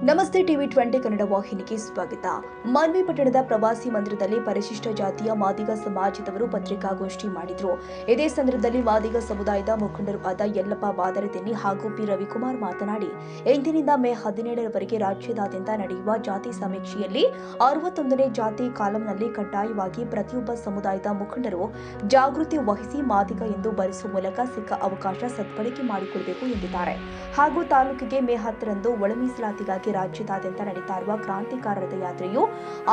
ನಮಸ್ತೆ ಟಿವಿ 20 ಕನ್ನಡ ವಾಹಿನಿಗೆ ಸ್ವಾಗತ. ಮಾನ್ವಿ ಪಟ್ಟಣದ ಪ್ರವಾಸಿ ಮಂದಿರದಲ್ಲಿ ಪರಿಶಿಷ್ಟ ಜಾತಿಯ ಮಾದಿಗ ಸಮಾಜದವರು ಪತ್ರಿಕಾಗೋಷ್ಠಿ ಮಾಡಿದರು. ಇದೇ ಸಂದರ್ಭದಲ್ಲಿ ಮಾದಿಗ ಸಮುದಾಯದ ಮುಖಂಡರು ಆದ ಯಲ್ಲಪ್ಪ ಬಾದರದಿನ್ನಿ ಹಾಗೂ ಪಿ ರವಿಕುಮಾರ್ ಮಾತನಾಡಿ, ಇಂದಿನಿಂದ ಮೇ 17ರವರೆಗೆ ರಾಜ್ಯದಾದ್ಯಂತ ನಡೆಯುವ ಜಾತಿ ಸಮೀಕ್ಷೆಯಲ್ಲಿ 61ನೇ ಜಾತಿ ಕಾಲಂನಲ್ಲಿ ಕಡ್ಡಾಯವಾಗಿ ಪ್ರತಿಯೊಬ್ಬ ಸಮುದಾಯದ ಮುಖಂಡರು ಜಾಗೃತಿ ವಹಿಸಿ ಮಾದಿಗ ಎಂದು ಬರೆಸುವ ಮೂಲಕ ಸಿಕ್ಕ ಅವಕಾಶ ಸದ್ಬಳಕೆ ಮಾಡಿಕೊಳ್ಳಬೇಕು ಎಂದಿದ್ದಾರೆ. ಹಾಗೂ ತಾಲೂಕಿಗೆ ಮೇ 10ರಂದು ಒಳ ಮೀಸಲಾತಿಗಾಗಿ ರಾಜ್ಯದಾದ್ಯಂತ ನಡೀತಾ ಇರುವ ಕ್ರಾಂತಿಕಾರ ರಥಯಾತ್ರೆಯು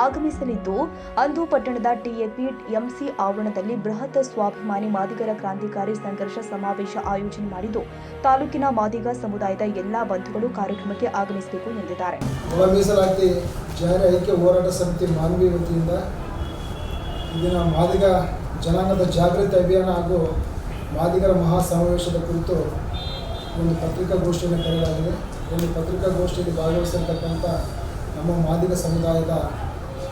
ಆಗಮಿಸಲಿದ್ದು, ಅಂದು ಪಟ್ಟಣದ ಟಿಎಪಿಎಂಸಿ ಆವರಣದಲ್ಲಿ ಬೃಹತ್ ಸ್ವಾಭಿಮಾನಿ ಮಾದಿಗರ ಕ್ರಾಂತಿಕಾರಿ ಸಂಘರ್ಷ ಸಮಾವೇಶ ಆಯೋಜನೆ ಮಾಡಿದ್ದು, ತಾಲೂಕಿನ ಮಾದಿಗ ಸಮುದಾಯದ ಎಲ್ಲಾ ಬಂಧುಗಳು ಕಾರ್ಯಕ್ರಮಕ್ಕೆ ಆಗಮಿಸಬೇಕು ಎಂದಿದ್ದಾರೆ. ಒಳ ಮೀಸಲಾತಿ ಜಾರಿ ಐಕ್ಯ ಹೋರಾಟ ಸಮಿತಿ ಮಾನ್ವಿ ವತಿಯಿಂದ ಇಂದಿನ ಮಾದಿಗ ಜನಾಂಗದ ಜಾಗೃತಿ ಅಭಿಯಾನ ಹಾಗೂ ಮಾದಿಗರ ಮಹಾ ಸಮಾವೇಶದ ಕುರಿತು ಒಂದು ಪತ್ರಿಕಾಗೋಷ್ಠಿಯನ್ನು ಕರೆಯಲಾಗಿದೆ. ಒಂದು ಪತ್ರಿಕಾಗೋಷ್ಠಿಯಲ್ಲಿ ಭಾಗವಹಿಸಿರ್ತಕ್ಕಂಥ ನಮ್ಮ ಮಾದಿಗ ಸಮುದಾಯದ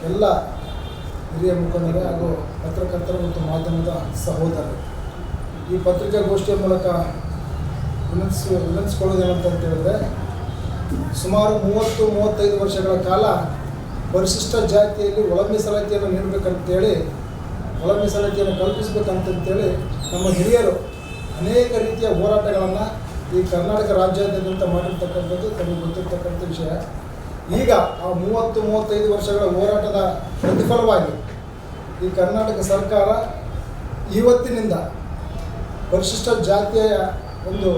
ಎಲ್ಲ ಹಿರಿಯ ಮುಖಂಡರು ಹಾಗೂ ಪತ್ರಕರ್ತರು ಮತ್ತು ಮಾಧ್ಯಮದ ಸಹೋದರರು ಈ ಪತ್ರಿಕಾಗೋಷ್ಠಿಯ ಮೂಲಕ ವಿನಂತಿಸಿಕೊಳ್ಳೋದೇನಂತ ಹೇಳಿದ್ರೆ, ಸುಮಾರು 30-35 ವರ್ಷಗಳ ಕಾಲ ಪರಿಶಿಷ್ಟ ಜಾತಿಯಲ್ಲಿ ಒಳ ಮೀಸಲಾತಿಯನ್ನು ನೀಡಬೇಕಂತೇಳಿ, ಒಳ ಮೀಸಲಾತಿಯನ್ನು ಕಲ್ಪಿಸಬೇಕಂತೇಳಿ ನಮ್ಮ ಹಿರಿಯರು ಅನೇಕ ರೀತಿಯ ಹೋರಾಟಗಳನ್ನು ಈ ಕರ್ನಾಟಕ ರಾಜ್ಯಾದ್ಯಂತ ಮಾಡಿರ್ತಕ್ಕಂಥದ್ದು ತಮಗೆ ಗೊತ್ತಿರ್ತಕ್ಕಂಥ ವಿಷಯ. ಈಗ ಆ 30-35 ವರ್ಷಗಳ ಹೋರಾಟದ ಪ್ರತಿಫಲವಾಗಿ ಈ ಕರ್ನಾಟಕ ಸರ್ಕಾರ ಇವತ್ತಿನಿಂದ ಪರಿಶಿಷ್ಟ ಜಾತಿಯ ಒಂದು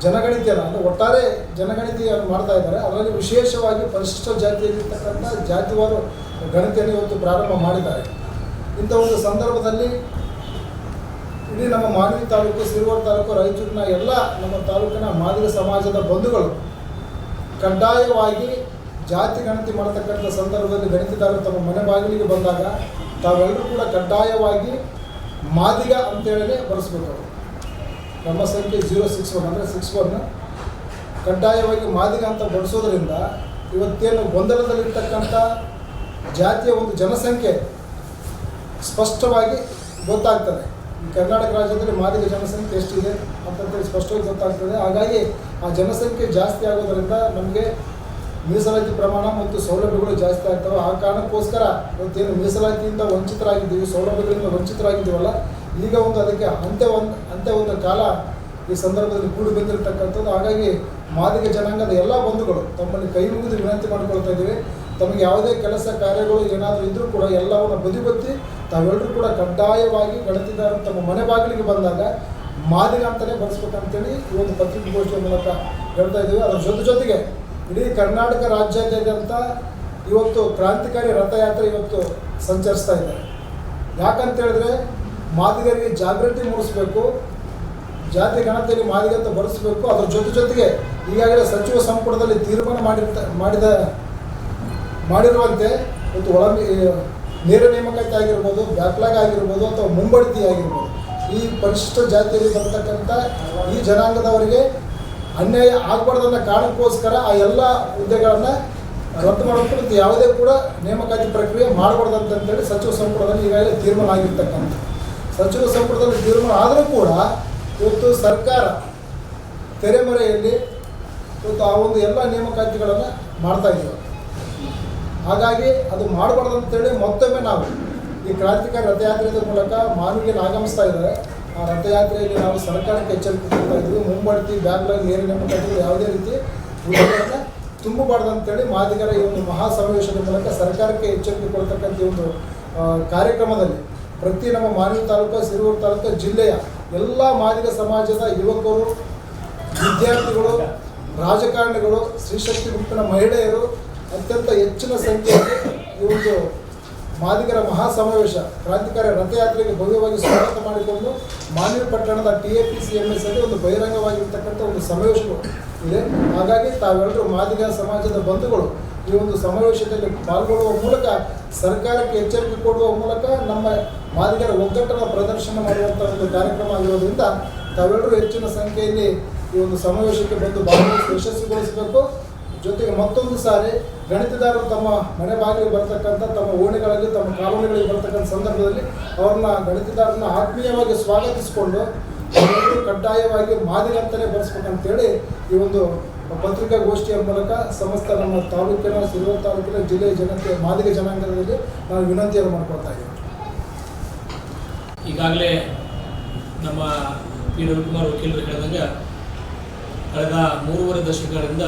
ಜನಗಣತಿಯನ್ನು, ಅಂದರೆ ಒಟ್ಟಾರೆ ಜನಗಣತಿಯನ್ನು ಮಾಡ್ತಾ ಇದ್ದಾರೆ. ಅದರಲ್ಲಿ ವಿಶೇಷವಾಗಿ ಪರಿಶಿಷ್ಟ ಜಾತಿಯಲ್ಲಿರ್ತಕ್ಕಂಥ ಜಾತಿವಾರು ಗಣತಿಯನ್ನು ಇವತ್ತು ಪ್ರಾರಂಭ ಮಾಡಿದ್ದಾರೆ. ಇಂಥ ಒಂದು ಸಂದರ್ಭದಲ್ಲಿ ಇಡೀ ನಮ್ಮ ಮಾನ್ವಿ ತಾಲೂಕು, ಸಿರುವಾರ ತಾಲೂಕು, ರಾಯಚೂರಿನ ಎಲ್ಲ ನಮ್ಮ ತಾಲೂಕಿನ ಮಾದಿಗ ಸಮಾಜದ ಬಂಧುಗಳು ಕಡ್ಡಾಯವಾಗಿ ಜಾತಿ ಗಣತಿ ಮಾಡತಕ್ಕಂಥ ಸಂದರ್ಭದಲ್ಲಿ ಗಣತಿದಾರರು ತಮ್ಮ ಮನೆ ಬಾಗಿಲಿಗೆ ಬಂದಾಗ ತಾವೆಲ್ಲರೂ ಕೂಡ ಕಡ್ಡಾಯವಾಗಿ ಮಾದಿಗ ಅಂತೇಳಿ ಬರೆಸ್ಬೇಕು. ನಮ್ಮ ಸಂಖ್ಯೆ 061 ಅಂದರೆ 61 ಕಡ್ಡಾಯವಾಗಿ ಮಾದಿಗ ಅಂತ ಬರೆಸೋದ್ರಿಂದ ಇವತ್ತೇನು ಗೊಂದಲದಲ್ಲಿರ್ತಕ್ಕಂಥ ಜಾತಿಯ ಒಂದು ಜನಸಂಖ್ಯೆ ಸ್ಪಷ್ಟವಾಗಿ ಗೊತ್ತಾಗ್ತದೆ. ಈ ಕರ್ನಾಟಕ ರಾಜ್ಯದಲ್ಲಿ ಮಾದಿಗ ಜನಸಂಖ್ಯೆ ಎಷ್ಟಿದೆ ಅಂತಂತೇಳಿ ಸ್ಪಷ್ಟವಾಗಿ ಗೊತ್ತಾಗ್ತದೆ. ಹಾಗಾಗಿ ಆ ಜನಸಂಖ್ಯೆ ಜಾಸ್ತಿ ಆಗೋದರಿಂದ ನಮಗೆ ಮೀಸಲಾತಿ ಪ್ರಮಾಣ ಮತ್ತು ಸೌಲಭ್ಯಗಳು ಜಾಸ್ತಿ ಆಗ್ತವೆ. ಆ ಕಾರಣಕ್ಕೋಸ್ಕರ ಇವತ್ತೇನು ಮೀಸಲಾತಿಯಿಂದ ವಂಚಿತರಾಗಿದ್ದೀವಿ, ಸೌಲಭ್ಯಗಳಿಂದ ವಂಚಿತರಾಗಿದ್ದೀವಲ್ಲ, ಈಗ ಒಂದು ಅದಕ್ಕೆ ಅಂತ್ಯ ಒಂದು ಕಾಲ ಈ ಸಂದರ್ಭದಲ್ಲಿ ಕೂಡಿ ಬಂದಿರತಕ್ಕಂಥದ್ದು. ಹಾಗಾಗಿ ಮಾದಿಗ ಜನಾಂಗದ ಎಲ್ಲ ಬಂಧುಗಳು ತಮ್ಮಲ್ಲಿ ಕೈ ಮುಗಿದು ವಿನಂತಿ ಮಾಡಿಕೊಳ್ತಾ ಇದ್ದೀವಿ. ತಮಗೆ ಯಾವುದೇ ಕೆಲಸ ಕಾರ್ಯಗಳು ಏನಾದರೂ ಇದ್ದರೂ ಕೂಡ ಎಲ್ಲವನ್ನು ಬದಿಗೊತ್ತಿ ತಾವೆಲ್ಲರೂ ಕೂಡ ಕಡ್ಡಾಯವಾಗಿ ಗಣತಿದಾರರು ತಮ್ಮ ಮನೆ ಬಾಗಿಲಿಗೆ ಬಂದಾಗ ಮಾದಿಗ ಅಂತಲೇ ಬರೆಸ್ಬೇಕಂತೇಳಿ ಈ ಒಂದು ಪತ್ರಿಕಾಗೋಷ್ಠಿಯ ಮೂಲಕ ಹೇಳ್ತಾ ಇದ್ದೀವಿ. ಅದರ ಜೊತೆಗೆ ಇಡೀ ಕರ್ನಾಟಕ ರಾಜ್ಯಾದ್ಯಂತ ಇವತ್ತು ಕ್ರಾಂತಿಕಾರಿ ರಥಯಾತ್ರೆ ಇವತ್ತು ಸಂಚರಿಸ್ತಾ ಇದ್ದಾರೆ. ಯಾಕಂತ ಹೇಳಿದ್ರೆ ಮಾದಿಗರಿಗೆ ಜಾಗೃತಿ ಮೂಡಿಸಬೇಕು, ಜಾತಿ ಗಣತಿಯಲ್ಲಿ ಮಾದಿಗ ಅಂತ ಬರೆಸಬೇಕು. ಅದರ ಜೊತೆಗೆ ಈಗಾಗಲೇ ಸಚಿವ ಸಂಪುಟದಲ್ಲಿ ತೀರ್ಮಾನ ಮಾಡಿರುವಂತೆ ಇವತ್ತು ನೇರ ನೇಮಕಾತಿ ಆಗಿರ್ಬೋದು, ಬ್ಯಾಕ್ಲಾಗ್ ಆಗಿರ್ಬೋದು ಅಥವಾ ಮುಂಬಡ್ತಿ ಆಗಿರ್ಬೋದು, ಈ ಪರಿಶಿಷ್ಟ ಜಾತಿಯಲ್ಲಿ ಬರ್ತಕ್ಕಂಥ ಈ ಜನಾಂಗದವರಿಗೆ ಅನ್ಯಾಯ ಆಗಬಾರ್ದನ್ನ ಕಾರಣಕ್ಕೋಸ್ಕರ ಆ ಎಲ್ಲ ಹುದ್ದೆಗಳನ್ನು ರದ್ದು ಮಾಡಬೇಕು ಮತ್ತು ಯಾವುದೇ ಕೂಡ ನೇಮಕಾತಿ ಪ್ರಕ್ರಿಯೆ ಮಾಡಬಾರ್ದಂತೇಳಿ ಸಚಿವ ಸಂಪುಟದಲ್ಲಿ ಈಗಾಗಲೇ ತೀರ್ಮಾನ ಆಗಿರ್ತಕ್ಕಂಥ. ಸಚಿವ ಸಂಪುಟದಲ್ಲಿ ತೀರ್ಮಾನ ಆದರೂ ಕೂಡ ಇವತ್ತು ಸರ್ಕಾರ ತೆರೆಮರೆಯಲ್ಲಿ ಇವತ್ತು ಆ ಒಂದು ಎಲ್ಲ ನೇಮಕಾತಿಗಳನ್ನು ಮಾಡ್ತಾಯಿದ್ದೀವಿ. ಹಾಗಾಗಿ ಅದು ಮಾಡಬಾರ್ದು ಅಂತೇಳಿ ಮತ್ತೊಮ್ಮೆ ನಾವು ಈ ಕ್ರಾಂತಿಕಾರಿ ರಥಯಾತ್ರೆಯ ಮೂಲಕ ಮಾನವಿಗೆ ಆಗಮಿಸ್ತಾ ಇದ್ದಾರೆ. ಆ ರಥಯಾತ್ರೆಯಲ್ಲಿ ನಾವು ಸರ್ಕಾರಕ್ಕೆ ಎಚ್ಚರಿಕೆ ಕೊಡ್ತಾ ಇದ್ದೀವಿ. ಮುಂಬಡ್ತಿ, ಬ್ಯಾಕ್ಲಾಗ್, ನೇರ ನೇಮಕಾತಿಗಳು ಯಾವುದೇ ರೀತಿ ಹುದ್ದೆಗಳನ್ನು ತುಂಬಬಾರ್ದು ಅಂತೇಳಿ ಮಾದಿಗರ ಈ ಒಂದು ಮಹಾ ಸಮಾವೇಶದ ಮೂಲಕ ಸರ್ಕಾರಕ್ಕೆ ಎಚ್ಚರಿಕೆ ಕೊಡ್ತಕ್ಕಂಥ ಒಂದು ಕಾರ್ಯಕ್ರಮದಲ್ಲಿ ಪ್ರತಿ ನಮ್ಮ ಮಾನ್ವಿ ತಾಲೂಕು, ಸಿರುವಾರ ತಾಲೂಕು ಜಿಲ್ಲೆಯ ಎಲ್ಲ ಮಾದಿಗ ಸಮಾಜದ ಯುವಕರು, ವಿದ್ಯಾರ್ಥಿಗಳು, ರಾಜಕಾರಣಿಗಳು, ಸ್ತ್ರೀಶಕ್ತಿ ಗುಂಪಿನ ಮಹಿಳೆಯರು ಅತ್ಯಂತ ಹೆಚ್ಚಿನ ಸಂಖ್ಯೆಯಲ್ಲಿ ಈ ಒಂದು ಮಾದಿಗರ ಮಹಾ ಸಮಾವೇಶ ಕ್ರಾಂತಿಕಾರಿ ರಥಯಾತ್ರೆಗೆ ಭವ್ಯವಾಗಿ ಸ್ವಾಗತ ಮಾಡಿಕೊಂಡು ಮಾನ್ವಿ ಪಟ್ಟಣದ TAPCMS ಅಲ್ಲಿ ಒಂದು ಬಹಿರಂಗವಾಗಿರ್ತಕ್ಕಂಥ ಒಂದು ಸಮಾವೇಶ ಇದೆ. ಹಾಗಾಗಿ ತಾವೆಲ್ಲರೂ ಮಾದಿಗ ಸಮಾಜದ ಬಂಧುಗಳು ಈ ಒಂದು ಸಮಾವೇಶದಲ್ಲಿ ಪಾಲ್ಗೊಳ್ಳುವ ಮೂಲಕ ಸರ್ಕಾರಕ್ಕೆ ಎಚ್ಚರಿಕೆ ಕೊಡುವ ಮೂಲಕ ನಮ್ಮ ಮಾದಿಗರ ಒಗ್ಗಟ್ಟನ್ನು ಪ್ರದರ್ಶನ ಮಾಡುವಂಥ ಒಂದು ಕಾರ್ಯಕ್ರಮ ಆಗಿರೋದ್ರಿಂದ ತಾವೆಲ್ಲರೂ ಹೆಚ್ಚಿನ ಸಂಖ್ಯೆಯಲ್ಲಿ ಈ ಒಂದು ಸಮಾವೇಶಕ್ಕೆ ಬಂದು ಭಾಗವಹಿಸಿ ಯಶಸ್ವಿಗೊಳಿಸಬೇಕು. ಜೊತೆಗೆ ಮತ್ತೊಂದು ಸಾರಿ ಗಣತಿದಾರರು ತಮ್ಮ ಮನೆ ಬಾಗಿಲಿಗೆ ಬರ್ತಕ್ಕಂಥ, ತಮ್ಮ ಓಣಿಗಳಲ್ಲಿ, ತಮ್ಮ ಕಾಲೋನಿಗಳಿಗೆ ಬರ್ತಕ್ಕಂಥ ಸಂದರ್ಭದಲ್ಲಿ ಗಣತಿದಾರರನ್ನ ಆತ್ಮೀಯವಾಗಿ ಸ್ವಾಗತಿಸಿಕೊಂಡು ಕಡ್ಡಾಯವಾಗಿ ಮಾದಿಗ ಅಂತಲೇ ಬರೆಸ್ಬೇಕಂತೇಳಿ ಈ ಒಂದು ಪತ್ರಿಕಾಗೋಷ್ಠಿಯ ಮೂಲಕ ಸಮಸ್ತ ನಮ್ಮ ತಾಲೂಕಿನ ಸಿರುವರ ತಾಲೂಕಿನ ಜಿಲ್ಲೆಯ ಜನತೆ ಮಾದಿಗ ಜನಾಂಗದಲ್ಲಿ ನಾವು ವಿನಂತಿಯನ್ನು ಮಾಡ್ಕೊಳ್ತಾ ಇದ್ದೀವಿ. ಈಗಾಗಲೇ ನಮ್ಮ ಪಿ ರವಿಕುಮಾರ್ ವಕೀಲರು ಹೇಳಿದಂಗೆ ಕಳೆದ 3.5 ದಶಕಗಳಿಂದ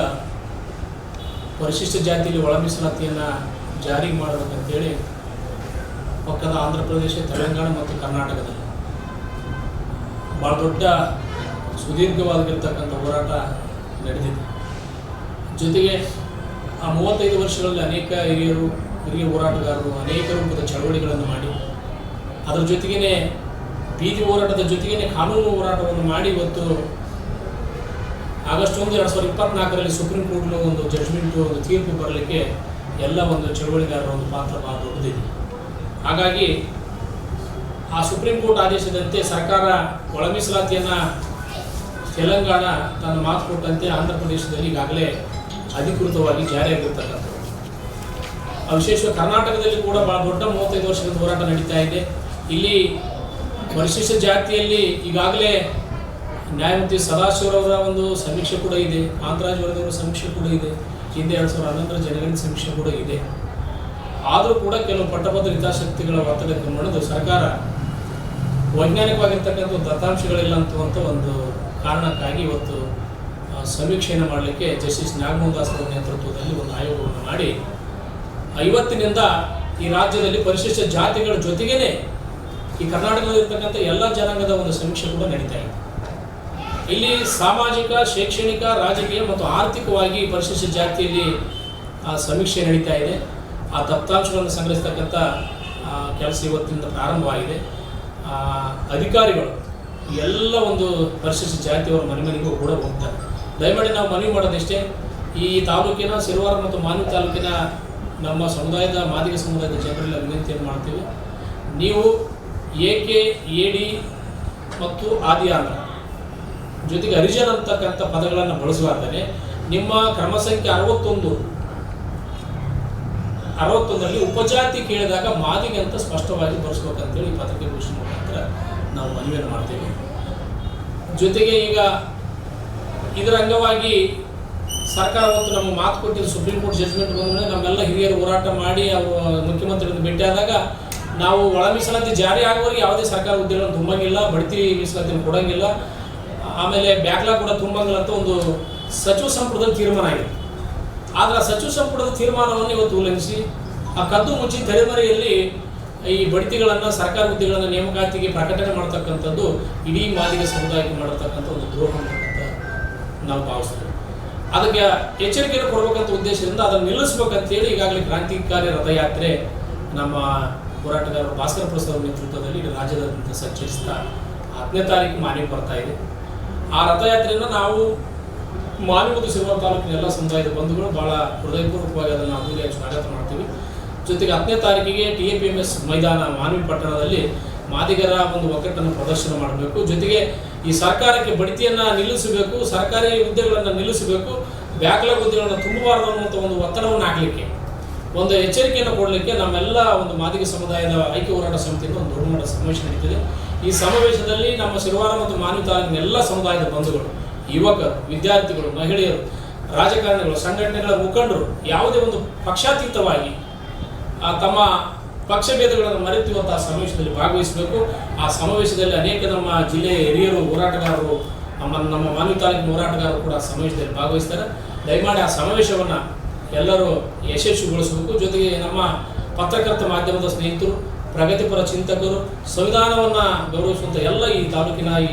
ಪರಿಶಿಷ್ಟ ಜಾತಿಯಲ್ಲಿ ಒಳ ಮೀಸಲಾತಿಯನ್ನು ಜಾರಿ ಮಾಡಬೇಕಂತೇಳಿ ಪಕ್ಕದ ಆಂಧ್ರ ಪ್ರದೇಶ, ತೆಲಂಗಾಣ ಮತ್ತು ಕರ್ನಾಟಕದಲ್ಲಿ ಭಾಳ ದೊಡ್ಡ ಸುದೀರ್ಘವಾಗಿರ್ತಕ್ಕಂಥ ಹೋರಾಟ ನಡೆದಿದೆ. ಜೊತೆಗೆ ಆ 35 ವರ್ಷಗಳಲ್ಲಿ ಅನೇಕ ಹಿರಿಯ ಹೋರಾಟಗಾರರು ಅನೇಕ ರೂಪದ ಚಳವಳಿಗಳನ್ನು ಮಾಡಿ ಅದರ ಜೊತೆಗೇ ಬೀದಿ ಹೋರಾಟದ ಜೊತೆಗೇ ಕಾನೂನು ಹೋರಾಟವನ್ನು ಮಾಡಿ ಇವತ್ತು ಆಗಸ್ಟ್ 1, 2024 ಸುಪ್ರೀಂ ಕೋರ್ಟ್ನ ಒಂದು ಜಡ್ಜ್ಮೆಂಟು, ಒಂದು ತೀರ್ಪು ಬರಲಿಕ್ಕೆ ಎಲ್ಲ ಒಂದು ಚಳವಳಿಗಾರರ ಒಂದು ಪಾತ್ರ ಭಾಳ ದೊಡ್ಡದಿದೆ. ಹಾಗಾಗಿ ಆ ಸುಪ್ರೀಂ ಕೋರ್ಟ್ ಆದೇಶದಂತೆ ಸರ್ಕಾರ ಒಳ ಮೀಸಲಾತಿಯನ್ನು ತೆಲಂಗಾಣ ತನ್ನ ಮಾತು ಕೊಟ್ಟಂತೆ ಆಂಧ್ರ ಪ್ರದೇಶದಲ್ಲಿ ಈಗಾಗಲೇ ಅಧಿಕೃತವಾಗಿ ಜಾರಿಯಾಗಿರ್ತಕ್ಕಂಥದ್ದು. ವಿಶೇಷವಾಗಿ ಕರ್ನಾಟಕದಲ್ಲಿ ಕೂಡ ಭಾಳ ದೊಡ್ಡ 35 ವರ್ಷದ ಹೋರಾಟ ನಡೀತಾ ಇದೆ. ಇಲ್ಲಿ ಪರಿಶಿಷ್ಟ ಜಾತಿಯಲ್ಲಿ ಈಗಾಗಲೇ ನ್ಯಾಯಮೂರ್ತಿ ಸದಾಶಿವರವರ ಒಂದು ಸಮೀಕ್ಷೆ ಕೂಡ ಇದೆ, ಕಾಂತರಾಜ್ ವರದಿಯವರ ಸಮೀಕ್ಷೆ ಕೂಡ ಇದೆ, ಹಿಂದೆ 2011 ಜನಗಣತಿ ಸಮೀಕ್ಷೆ ಕೂಡ ಇದೆ. ಆದರೂ ಕೂಡ ಕೆಲವು ಪಟ್ಟಭದ್ರ ಹಿತಾಸಕ್ತಿಗಳ ಒತ್ತಡಕ್ಕೆ ಮಣಿದು ಸರ್ಕಾರ ವೈಜ್ಞಾನಿಕವಾಗಿರ್ತಕ್ಕಂಥ ದತ್ತಾಂಶಗಳಿಲ್ಲ ಅಂತುವಂಥ ಒಂದು ಕಾರಣಕ್ಕಾಗಿ ಇವತ್ತು ಸಮೀಕ್ಷೆಯನ್ನು ಮಾಡಲಿಕ್ಕೆ ಜಸ್ಟಿಸ್ ನಾಗಮೋಹನ್ ದಾಸ್ ಅವರ ನೇತೃತ್ವದಲ್ಲಿ ಒಂದು ಆಯೋಗವನ್ನು ಮಾಡಿ ಇವತ್ತಿನಿಂದ ಈ ರಾಜ್ಯದಲ್ಲಿ ಪರಿಶಿಷ್ಟ ಜಾತಿಗಳ ಜೊತೆಗೇ ಈ ಕರ್ನಾಟಕದಲ್ಲಿರ್ತಕ್ಕಂಥ ಎಲ್ಲ ಜನಾಂಗದ ಒಂದು ಸಮೀಕ್ಷೆ ಕೂಡ ನಡೀತಾ ಇದೆ. ಇಲ್ಲಿ ಸಾಮಾಜಿಕ, ಶೈಕ್ಷಣಿಕ, ರಾಜಕೀಯ ಮತ್ತು ಆರ್ಥಿಕವಾಗಿ ಪರಿಶಿಷ್ಟ ಜಾತಿಯಲ್ಲಿ ಸಮೀಕ್ಷೆ ನಡೀತಾ ಇದೆ. ಆ ದತ್ತಾಂಶಗಳನ್ನು ಸಂಗ್ರಹಿಸ್ತಕ್ಕಂಥ ಕೆಲಸ ಇವತ್ತಿನಿಂದ ಪ್ರಾರಂಭವಾಗಿದೆ. ಅಧಿಕಾರಿಗಳು ಎಲ್ಲ ಒಂದು ಪರಿಶಿಷ್ಟ ಜಾತಿಯವರ ಮನೆಗೂ ಕೂಡ ಹೋಗ್ತಾರೆ. ದಯಮಾಡಿ ನಾವು ಮನವಿ ಮಾಡೋದಿಷ್ಟೇ, ಈ ತಾಲೂಕಿನ ಸಿರುವಾರ ಮತ್ತು ಮಾನ್ವಿ ತಾಲೂಕಿನ ನಮ್ಮ ಸಮುದಾಯದ ಮಾದಿಗ ಸಮುದಾಯದ ಜನರೆಲ್ಲ ವಿನಂತಿಯನ್ನು ಮಾಡ್ತೀವಿ. ನೀವು ಏಕೆ, ಎಡಿ ಮತ್ತು ಆದಿ ಆಂಧ್ರ ಜೊತೆಗೆ ಹರಿಜನ್ ಅಂತಕ್ಕಂಥ ಪದಗಳನ್ನು ಬಳಸಲಾರ್ದೇ ನಿಮ್ಮ ಕ್ರಮ ಸಂಖ್ಯೆ 61ರಲ್ಲಿ ಉಪಜಾತಿ ಕೇಳಿದಾಗ ಮಾದಿಗೆ ಅಂತ ಸ್ಪಷ್ಟವಾಗಿ ಬಳಸ್ಬೇಕಂತೇಳಿ ಈ ಪತ್ರಿಕಾಗೋಷ್ಠಿ ಮುಖಾಂತರ ನಾವು ಮನವಿಯನ್ನು ಮಾಡ್ತೇವೆ. ಜೊತೆಗೆ ಈಗ ಇದರ ಅಂಗವಾಗಿ ಸರ್ಕಾರ ಹೊತ್ತು ನಮ್ಮ ಮಾತು ಕೊಟ್ಟಿದ್ದು ಸುಪ್ರೀಂ ಕೋರ್ಟ್ ಜಡ್ಜ್ಮೆಂಟ್ ಬಂದ ಮೇಲೆ ನಮ್ಮೆಲ್ಲ ಹಿರಿಯರು ಹೋರಾಟ ಮಾಡಿ ಅವರು ಮುಖ್ಯಮಂತ್ರಿಗಳನ್ನು ಭೇಟಿಯಾದಾಗ ನಾವು ಒಳ ಮೀಸಲಾತಿ ಜಾರಿ ಆಗುವವರೆಗೆ ಯಾವುದೇ ಸರ್ಕಾರ ಹುದ್ದೆಗಳನ್ನು ತುಂಬಂಗಿಲ್ಲ, ಬಡ್ತಿ ಮೀಸಲಾತಿಯನ್ನು ಕೊಡೋಂಗಿಲ್ಲ, ಆಮೇಲೆ ಬ್ಯಾಕ್ಲಾಗ್ ಕೂಡ ತುಂಬಂಗಿಲ್ಲ ಅಂತ ಒಂದು ಸಚಿವ ಸಂಪುಟದಲ್ಲಿ ತೀರ್ಮಾನ ಆಗಿದೆ. ಆದರೆ ಆ ಸಚಿವ ಸಂಪುಟದ ತೀರ್ಮಾನವನ್ನು ಇವತ್ತು ಉಲ್ಲಂಘಿಸಿ ಆ ಕದ್ದು ಮುಚ್ಚಿ ತೆರೆಮರೆಯಲ್ಲಿ ಈ ಬಡ್ತಿಗಳನ್ನು, ಸರ್ಕಾರ ಹುದ್ದೆಗಳನ್ನು ನೇಮಕಾತಿಗೆ ಪ್ರಕಟಣೆ ಮಾಡ್ತಕ್ಕಂಥದ್ದು ಇಡೀ ಮಾದಿಗ ಸಮುದಾಯಕ್ಕೆ ಮಾಡಿರ್ತಕ್ಕಂಥ ಒಂದು ದ್ರೋಹ ಅಂತ ನಾವು ಭಾವಿಸ್ತೇವೆ. ಅದಕ್ಕೆ ಎಚ್ಚರಿಕೆಯನ್ನು ಕೊಡಬೇಕಂತ ಉದ್ದೇಶದಿಂದ ಅದನ್ನು ನಿಲ್ಲಿಸಬೇಕಂತೇಳಿ ಈಗಾಗಲೇ ಕ್ರಾಂತಿಕಾರಿ ರಥಯಾತ್ರೆ ನಮ್ಮ ಹೋರಾಟಗಾರರು ಭಾಸ್ಕರ ಪ್ರಸಾದ್ ನೇತೃತ್ವದಲ್ಲಿ ರಾಜ್ಯದಾದ್ಯಂತ ಸಂಚರಿಸ್ತಾ 10ನೇ ತಾರೀಕು ಮಾನ್ವಿ ಬರ್ತಾ ಇದೆ. ಆ ರಥಯಾತ್ರೆಯನ್ನು ನಾವು ಮಾನ್ವಿ ಮತ್ತು ಸಿರುವಾರ ತಾಲೂಕಿನ ಎಲ್ಲ ಸಮುದಾಯದ ಬಂಧುಗಳು ಭಾಳ ಹೃದಯಪೂರ್ವಕವಾಗಿ ಅದನ್ನು ಅದ್ದೂರಿಯಾಗಿ ಸ್ವಾಗತ ಮಾಡ್ತೀವಿ. ಜೊತೆಗೆ 10ನೇ ತಾರೀಕಿಗೆ TAPMS ಮೈದಾನ ಮಾನ್ವಿ ಪಟ್ಟಣದಲ್ಲಿ ಮಾದಿಗರ ಒಂದು ಒಕ್ಕಟ್ಟನ್ನು ಪ್ರದರ್ಶನ ಮಾಡಬೇಕು. ಜೊತೆಗೆ ಈ ಸರ್ಕಾರಕ್ಕೆ ಬಡ್ತಿಯನ್ನು ನಿಲ್ಲಿಸಬೇಕು, ಸರ್ಕಾರಿ ಹುದ್ದೆಗಳನ್ನು ನಿಲ್ಲಿಸಬೇಕು, ಬ್ಯಾಕ್ಲಾಗ್ ಹುದ್ದೆಗಳನ್ನು ತುಂಬಬಾರದು ಅನ್ನುವಂಥ ಒಂದು ಒತ್ತಡವನ್ನು ಹಾಕಲಿಕ್ಕೆ, ಒಂದು ಎಚ್ಚರಿಕೆಯನ್ನು ಕೊಡಲಿಕ್ಕೆ ನಮ್ಮೆಲ್ಲ ಒಂದು ಮಾದಿಗ ಸಮುದಾಯದ ಐಕ್ಯ ಹೋರಾಟ ಸಮಿತಿಯಿಂದ ಒಂದು ದೊಡ್ಡ ಮಟ್ಟದ ಸಮಾವೇಶ ನಡೀತಿದೆ. ಈ ಸಮಾವೇಶದಲ್ಲಿ ನಮ್ಮ ಸಿರುವಾರ ಮತ್ತು ಮಾನ್ವಿ ತಾಲೂಕಿನ ಎಲ್ಲ ಸಮುದಾಯದ ಬಂಧುಗಳು, ಯುವಕರು, ವಿದ್ಯಾರ್ಥಿಗಳು, ಮಹಿಳೆಯರು, ರಾಜಕಾರಣಿಗಳು, ಸಂಘಟನೆಗಳ ಮುಖಂಡರು ಯಾವುದೇ ಒಂದು ಪಕ್ಷಾತೀತವಾಗಿ ತಮ್ಮ ಪಕ್ಷಭೇದಗಳನ್ನು ಮರೆತು ಇವತ್ತು ಆ ಸಮಾವೇಶದಲ್ಲಿ ಭಾಗವಹಿಸಬೇಕು. ಆ ಸಮಾವೇಶದಲ್ಲಿ ಅನೇಕ ನಮ್ಮ ಜಿಲ್ಲೆಯ ಹಿರಿಯರು, ಹೋರಾಟಗಾರರು, ನಮ್ಮ ಮಾನ್ವಿ ತಾಲೂಕಿನ ಹೋರಾಟಗಾರರು ಕೂಡ ಸಮಾವೇಶದಲ್ಲಿ ಭಾಗವಹಿಸ್ತಾರೆ. ದಯಮಾಡಿ ಆ ಸಮಾವೇಶವನ್ನು ಎಲ್ಲರೂ ಯಶಸ್ವಿಗೊಳಿಸಬೇಕು. ಜೊತೆಗೆ ನಮ್ಮ ಪತ್ರಕರ್ತ ಮಾಧ್ಯಮದ ಸ್ನೇಹಿತರು, ಪ್ರಗತಿಪರ ಚಿಂತಕರು, ಸಂವಿಧಾನವನ್ನು ಗೌರವಿಸುವಂಥ ಎಲ್ಲ ಈ ತಾಲೂಕಿನ ಈ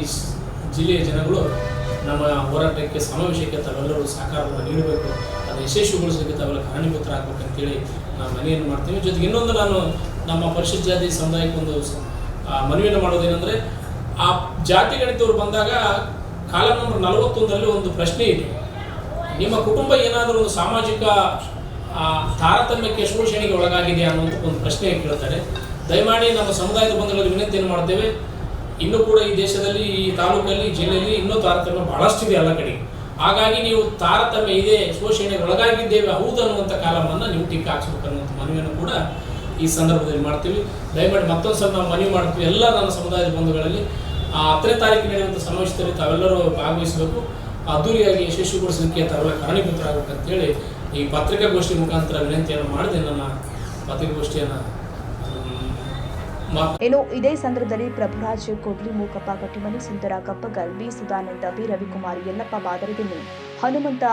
ಜಿಲ್ಲೆಯ ಜನಗಳು ನಮ್ಮ ಹೋರಾಟಕ್ಕೆ, ಸಮಾವೇಶಕ್ಕೆ ತಾವೆಲ್ಲರೂ ಸಹಕಾರವನ್ನು ನೀಡಬೇಕು. ಅದು ಯಶಸ್ವಿಗೊಳಿಸಲಿಕ್ಕೆ ತಾವೆಲ್ಲ ಕಾರಣೀಭೂತರಾಗಬೇಕಂತೇಳಿ ನಾವು ಮನವಿಯನ್ನು ಮಾಡ್ತೀವಿ. ಜೊತೆಗೆ ಇನ್ನೊಂದು ನಾನು ನಮ್ಮ ಪರಿಶಿಷ್ಟ ಜಾತಿ ಸಮುದಾಯಕ್ಕೆ ಒಂದು ಮನವಿಯನ್ನು ಮಾಡೋದೇನೆಂದರೆ, ಆ ಜಾತಿ ಗಣಿತವ್ರು ಬಂದಾಗ ಕಾಲಂ ನಂಬರ್ 41ರಲ್ಲಿ ಒಂದು ಪ್ರಶ್ನೆ ಇದೆ. ನಿಮ್ಮ ಕುಟುಂಬ ಏನಾದರೂ ಒಂದು ಸಾಮಾಜಿಕ ತಾರತಮ್ಯಕ್ಕೆ, ಶೋಷಣೆಗೆ ಒಳಗಾಗಿದೆ ಅನ್ನುವಂಥ ಒಂದು ಪ್ರಶ್ನೆ ಕೇಳ್ತಾರೆ. ದಯಮಾಡಿ ನಮ್ಮ ಸಮುದಾಯದ ಬಂಧುಗಳಲ್ಲಿ ವಿನಂತಿಯನ್ನು ಮಾಡ್ತೇವೆ. ಇನ್ನೂ ಕೂಡ ಈ ದೇಶದಲ್ಲಿ, ಈ ತಾಲೂಕಲ್ಲಿ, ಜಿಲ್ಲೆಯಲ್ಲಿ ಇನ್ನೂ ತಾರತಮ್ಯ ಬಹಳಷ್ಟಿದೆ ಎಲ್ಲ ಕಡೆ. ಹಾಗಾಗಿ ನೀವು ತಾರತಮ್ಯ ಇದೆ, ಶೋಷಣೆಗೆ ಒಳಗಾಗಿದ್ದೇವೆ ಹೌದು ಅನ್ನುವಂಥ ಕಾಲಮನ್ನು ನೀವು ಟಿಕ್ಕ ಹಾಕ್ಸ್ಬೇಕನ್ನುವಂಥ ಮನವಿಯನ್ನು ಕೂಡ ಈ ಸಂದರ್ಭದಲ್ಲಿ ಮಾಡ್ತೀವಿ. ದಯಮಾಡಿ ಮತ್ತೊಂದು ಸಲ ನಾವು ಮನವಿ ಮಾಡ್ತೀವಿ, ಎಲ್ಲ ನನ್ನ ಸಮುದಾಯದ ಬಂಧುಗಳಲ್ಲಿ 10ನೇ ತಾರೀಕು ನಡೆಯುವಂಥ ಸಮಾವೇಶದಲ್ಲಿ ತಾವೆಲ್ಲರೂ ಭಾಗವಹಿಸಬೇಕು. ಅದ್ದೂರಿಯಾಗಿ ಯಶಸ್ವಿಗೊಳಿಸಲಿಕ್ಕೆ ತಾವೆಲ್ಲ ಕಾರಣೀಭೂತರಾಗಬೇಕಂತೇಳಿ ಈ ಪತ್ರಿಕಾಗೋಷ್ಠಿ ಮುಖಾಂತರ ವಿನಂತಿಯನ್ನು ಮಾಡಿದೆ. ನನ್ನ ಪತ್ರಿಕಾಗೋಷ್ಠಿಯನ್ನು ಇನ್ನು ಇದೇ ಸಂದರ್ಭದಲ್ಲಿ ಪ್ರಭುರಾಜ್ ಕೋಡ್ಲಿ, ಮೂಕಪ್ಪ ಕಟ್ಟಿಮನಿ, ಸುಂದರ ಕಪ್ಪಗಲ್, ಬಿ ಸುಧಾನಂದ, ಬಿ ರವಿಕುಮಾರ್, ಯಲ್ಲಪ್ಪ ಬಾದರದಿನ್ನಿ, ಹನುಮಂತ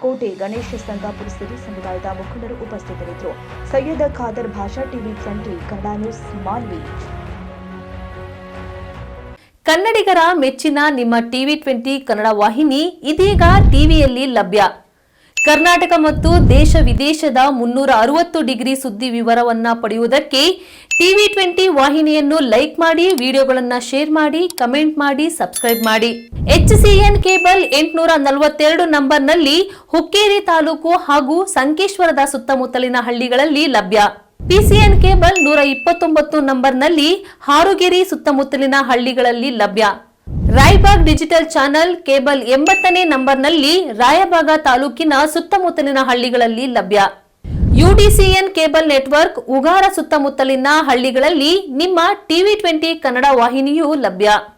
ಕೋಟೆ, ಗಣೇಶ ಸಂಘ ಪುರಸಭೆ ಸಮುದಾಯದ ಮುಖಂಡರು ಉಪಸ್ಥಿತರಿದ್ದರು. ಸೈಯದ್ ಖಾದರ್ ಭಾಷಾ, ಟಿವಿ 20 ಕನ್ನಡ ನ್ಯೂಸ್, ಮಾನ್ವಿ. ಕನ್ನಡಿಗರ ಮೆಚ್ಚಿನ ನಿಮ್ಮ ಟಿವಿ 20 ಕನ್ನಡ ವಾಹಿನಿ ಇದೀಗ ಟಿವಿಯಲ್ಲಿ ಲಭ್ಯ. ಕರ್ನಾಟಕ ಮತ್ತು ದೇಶ ವಿದೇಶದ 360 ಡಿಗ್ರಿ ಸುದ್ದಿ ವಿವರವನ್ನ ಪಡೆಯುವುದಕ್ಕೆ ಟಿವಿ 20 ವಾಹಿನಿಯನ್ನು ಲೈಕ್ ಮಾಡಿ, ವಿಡಿಯೋಗಳನ್ನು ಶೇರ್ ಮಾಡಿ, ಕಮೆಂಟ್ ಮಾಡಿ, ಸಬ್ಸ್ಕ್ರೈಬ್ ಮಾಡಿ. HCN ಕೇಬಲ್ 842 ನಂಬರ್ನಲ್ಲಿ ಹುಕ್ಕೇರಿ ತಾಲೂಕು ಹಾಗೂ ಸಂಕೇಶ್ವರದ ಸುತ್ತಮುತ್ತಲಿನ ಹಳ್ಳಿಗಳಲ್ಲಿ ಲಭ್ಯ. PCN ಕೇಬಲ್ 129 ನಂಬರ್ನಲ್ಲಿ ಹಾರುಗೆರೆ ಸುತ್ತಮುತ್ತಲಿನ ಹಳ್ಳಿಗಳಲ್ಲಿ ಲಭ್ಯ. ರಾಯಬಾಗ್ ಡಿಜಿಟಲ್ ಚಾನೆಲ್ ಕೇಬಲ್ 80ನೇ ನಂಬರ್ನಲ್ಲಿ ರಾಯಬಾಗ ತಾಲೂಕಿನ ಸುತ್ತಮುತ್ತಲಿನ ಹಳ್ಳಿಗಳಲ್ಲಿ ಲಭ್ಯ. UDCN ಕೇಬಲ್ ನೆಟ್ವರ್ಕ್ ಉಗಾರ ಸುತ್ತಮುತ್ತಲಿನ ಹಳ್ಳಿಗಳಲ್ಲಿ ನಿಮ್ಮ ಟಿವಿ 20 ಕನ್ನಡ ವಾಹಿನಿಯೂ ಲಭ್ಯ.